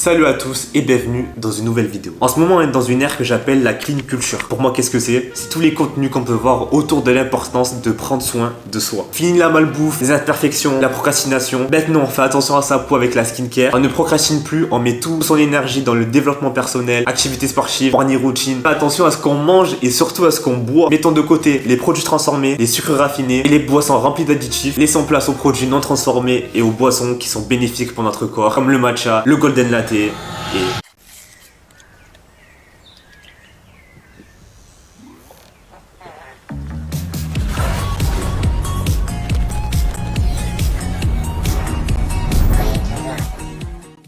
Salut à tous et bienvenue dans une nouvelle vidéo. En ce moment, on est dans une ère que j'appelle la clean culture. Pour moi, qu'est-ce que c'est? C'est tous les contenus qu'on peut voir autour de l'importance de prendre soin de soi. Fini la malbouffe, les imperfections, la procrastination. Maintenant, on fait attention à sa peau avec la skincare. On ne procrastine plus, on met toute son énergie dans le développement personnel, activités sportives, morning routine. Fais attention à ce qu'on mange et surtout à ce qu'on boit. Mettons de côté les produits transformés, les sucres raffinés et les boissons remplies d'additifs. Laissons place aux produits non transformés et aux boissons qui sont bénéfiques pour notre corps, comme le matcha, le golden latte. Et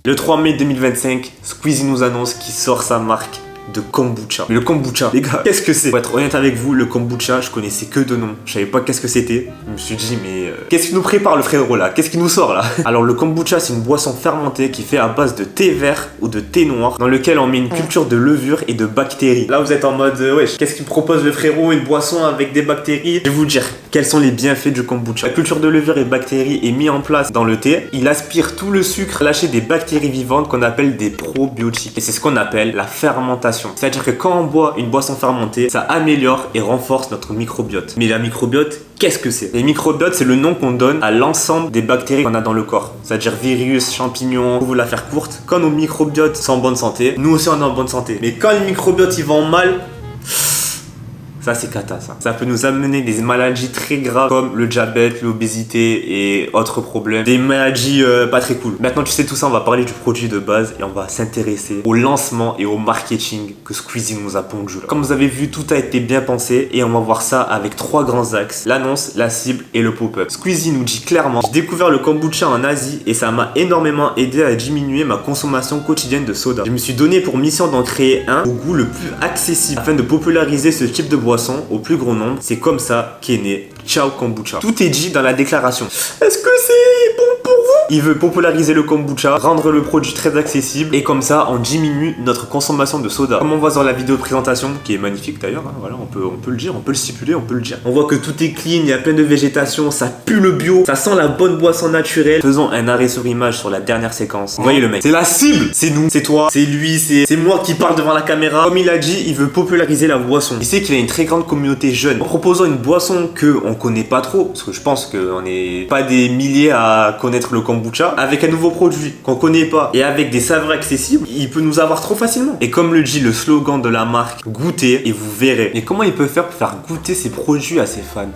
le 3 mai 2025, Squeezie nous annonce qu'il sort sa marque de kombucha. Mais le kombucha, les gars, qu'est-ce que c'est? Pour être honnête avec vous, le kombucha, je connaissais que de nom. Je savais pas qu'est-ce que c'était. Je me suis dit, mais qu'est-ce qu'il nous prépare le frérot là? Qu'est-ce qu'il nous sort là? Alors le kombucha, c'est une boisson fermentée qui fait à base de thé vert ou de thé noir, dans lequel on met une culture de levure et de bactéries. Là, vous êtes en mode, wesh, qu'est-ce qu'il propose le frérot? Une boisson avec des bactéries? Je vais vous dire quels sont les bienfaits du kombucha. La culture de levure et bactéries est mise en place dans le thé. Il aspire tout le sucre lâché des bactéries vivantes qu'on appelle des probiotiques. Et c'est ce qu'on appelle la fermentation. C'est-à-dire que quand on boit une boisson fermentée, ça améliore et renforce notre microbiote. Mais la microbiote, qu'est-ce que c'est? Les microbiotes, c'est le nom qu'on donne à l'ensemble des bactéries qu'on a dans le corps. C'est-à-dire virus, champignons, pour vous la faire courte. Quand nos microbiotes sont en bonne santé, nous aussi on est en bonne santé. Mais quand les microbiotes ils vont mal, ça c'est cata ça. Ça peut nous amener des maladies très graves comme le diabète, l'obésité et autres problèmes. Des maladies pas très cool. Maintenant tu sais tout ça, on va parler du produit de base et on va s'intéresser au lancement et au marketing que Squeezie nous a pondu là. Comme vous avez vu, tout a été bien pensé et on va voir ça avec trois grands axes: l'annonce, la cible et le pop-up. Squeezie nous dit clairement: j'ai découvert le kombucha en Asie et ça m'a énormément aidé à diminuer ma consommation quotidienne de soda. Je me suis donné pour mission d'en créer un au goût le plus accessible afin de populariser ce type de boisson au plus grand nombre. C'est comme ça qu'est né Ciao Kombucha. Tout est dit dans la déclaration. Est-ce que c'est bon pour vous? Il veut populariser le kombucha, rendre le produit très accessible et comme ça on diminue notre consommation de soda. Comme on voit dans la vidéo de présentation, qui est magnifique d'ailleurs, hein, voilà, on peut le dire, on peut le stipuler, on peut le dire. On voit que tout est clean, il y a plein de végétation, ça pue le bio, ça sent la bonne boisson naturelle. Faisons un arrêt sur image sur la dernière séquence. Vous voyez le mec, c'est la cible, c'est nous, c'est toi, c'est lui, c'est moi qui parle devant la caméra. Comme il a dit, il veut populariser la boisson. Il sait qu'il a une très grande communauté jeune. En proposant une boisson que on connaît pas trop, parce que je pense qu'on n'est pas des milliers à connaître le kombucha, avec un nouveau produit qu'on connaît pas et avec des saveurs accessibles, il peut nous avoir trop facilement. Et comme le dit le slogan de la marque, goûtez et vous verrez. Et comment il peut faire pour faire goûter ses produits à ses fans?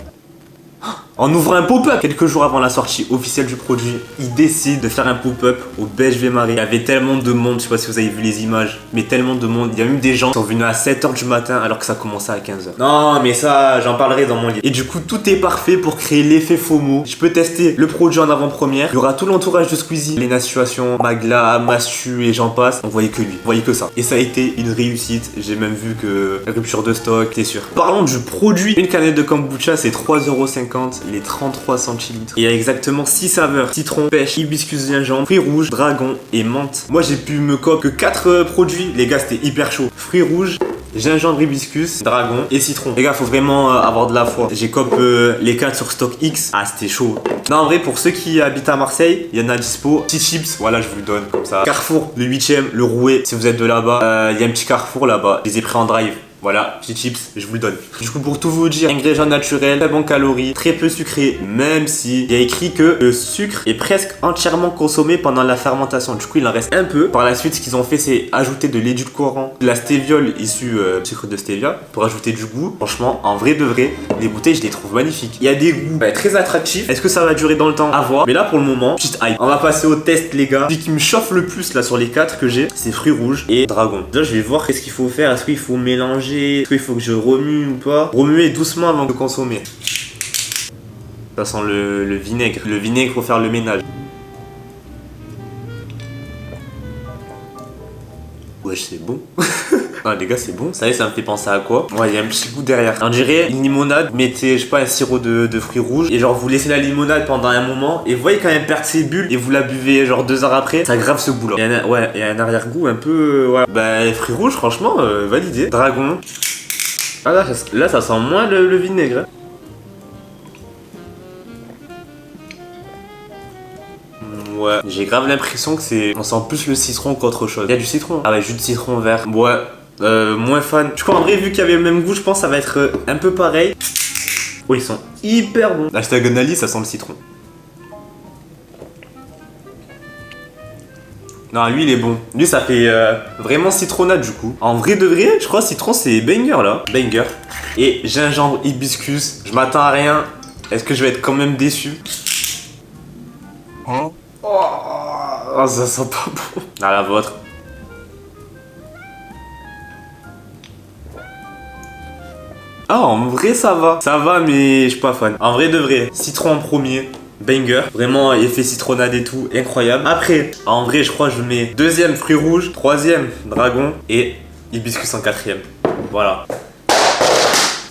En ouvrant un pop-up quelques jours avant la sortie officielle du produit, il décide de faire un pop-up au BHV Marais. Il y avait tellement de monde, je sais pas si vous avez vu les images, mais tellement de monde. Il y a même des gens qui sont venus à 7h du matin alors que ça commençait à 15h. Non, mais ça, j'en parlerai dans mon livre. Et du coup, tout est parfait pour créer l'effet FOMO. Je peux tester le produit en avant-première. Il y aura tout l'entourage de Squeezie, Lena Situation, Magla, Mastu et j'en passe. On voyait que lui, on voyait que ça. Et ça a été une réussite. J'ai même vu que rupture de stock, c'est sûr. Parlons du produit. Une canette de kombucha, c'est 3,50 €. Les 33 centilitres. Il y a exactement 6 saveurs: citron, pêche, hibiscus gingembre, fruits rouges, dragon et menthe. Moi j'ai pu me copier que 4 produits. Les gars, c'était hyper chaud. Fruits rouges, gingembre, hibiscus, dragon et citron. Les gars, faut vraiment avoir de la foi. J'ai cop les 4 sur StockX. Ah, c'était chaud. Non, en vrai, pour ceux qui habitent à Marseille, il y en a dispo. Petits chips, voilà, je vous le donne comme ça. Carrefour, le 8ème, le Rouet, si vous êtes de là-bas. Il y a un petit Carrefour là-bas. Je les ai pris en drive. Voilà, petits chips, je vous le donne. Du coup, pour tout vous dire, ingrédients naturels, très bon calories, très peu sucré, même si il y a écrit que le sucre est presque entièrement consommé pendant la fermentation. Du coup, il en reste un peu. Par la suite, ce qu'ils ont fait, c'est ajouter de l'édulcorant, de la stéviole issue sucre de stevia pour ajouter du goût. Franchement, en vrai de vrai, les bouteilles, je les trouve magnifiques. Il y a des goûts très attractifs. Est-ce que ça va durer dans le temps? À voir. Mais là, pour le moment, petite hype. On va passer au test, les gars. Celui qui me chauffe le plus là sur les 4 que j'ai, c'est fruits rouges et dragon. Déjà, je vais voir qu'est-ce qu'il faut faire. Est-ce qu'il faut mélanger? Est-ce qu'il faut que je remue ou pas? Remuer doucement avant de consommer. Ça sent le vinaigre. Le vinaigre pour faire le ménage. Wesh, c'est bon. Non les gars, c'est bon. Ça y est, ça me fait penser à quoi? Ouais, il y a un petit goût derrière. On dirait une limonade. Mettez, je sais pas, un sirop de fruits rouges. Et genre, vous laissez la limonade pendant un moment. Et vous voyez quand même perdre ses bulles. Et vous la buvez genre 2 heures après. Ça grave ce goût là. Il y a un arrière-goût un peu. Ouais. Bah, fruits rouges, franchement, validé. Dragon. Ah là, ça sent moins le vinaigre. Hein. Ouais, j'ai grave l'impression que c'est... On sent plus le citron qu'autre chose. Il y a du citron. Ah ouais, jus de citron vert. Ouais, moins fan. Je crois en vrai, vu qu'il y avait le même goût, je pense que ça va être un peu pareil. Oh, ils sont hyper bons. Hashtag Gonali, ça sent le citron. Non, lui il est bon. Lui ça fait vraiment citronnade du coup. En vrai de vrai, je crois citron c'est banger là. Banger. Et gingembre, hibiscus. Je m'attends à rien. Est-ce que je vais être quand même déçu? Hein? Oh, ça sent pas bon. À la vôtre. Ah, en vrai ça va. Ça va mais je suis pas fan. En vrai de vrai, citron en premier. Banger, vraiment effet citronnade et tout, incroyable. Après, en vrai, je crois que je mets deuxième fruit rouge, troisième dragon et hibiscus en quatrième. Voilà.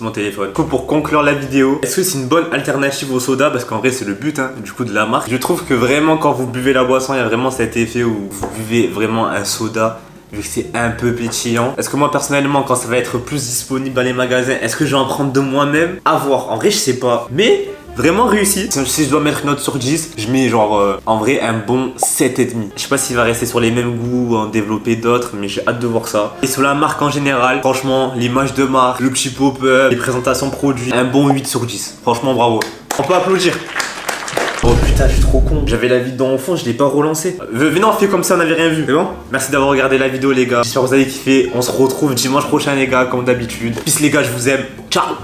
Mon téléphone. Du coup, pour conclure la vidéo, est-ce que c'est une bonne alternative au soda? Parce qu'en vrai, c'est le but, hein, du coup, de la marque. Je trouve que vraiment, quand vous buvez la boisson, il y a vraiment cet effet où vous buvez vraiment un soda. Vu que c'est un peu pétillant. Est-ce que moi personnellement quand ça va être plus disponible dans les magasins, est-ce que je vais en prendre de moi-même? À voir, en vrai je sais pas. Mais vraiment réussi. Si je dois mettre une note sur 10, je mets genre en vrai un bon 7,5. Je sais pas s'il va rester sur les mêmes goûts ou en développer d'autres, mais j'ai hâte de voir ça. Et sur la marque en général, franchement, l'image de marque, le petit pop-up, les présentations produits, un bon 8 sur 10. Franchement bravo. On peut applaudir. Oh putain, je suis trop con. J'avais la vidéo en fond, je l'ai pas relancé. Venez, on fait comme ça, on n'avait rien vu. C'est bon? Merci d'avoir regardé la vidéo, les gars. J'espère que vous avez kiffé. On se retrouve dimanche prochain, les gars, comme d'habitude. Peace, les gars, je vous aime. Ciao!